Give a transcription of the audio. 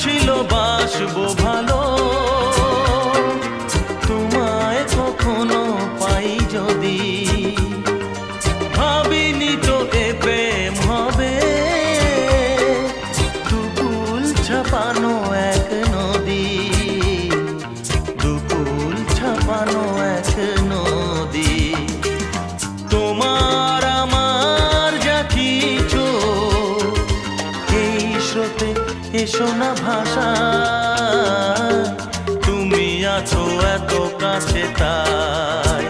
ছিল বাসবো ভালো, তোমায় কখনো পাই যদি। ভাবিনি তো এ প্রেম হবে, দুকুল ছাপানো এক নদী, দুকুল ছাপানো এক নদী। তোমার আমার যা কিছু এই স্রোতে এসো না ভাষা, তুমি আছো এত কাছে তাই।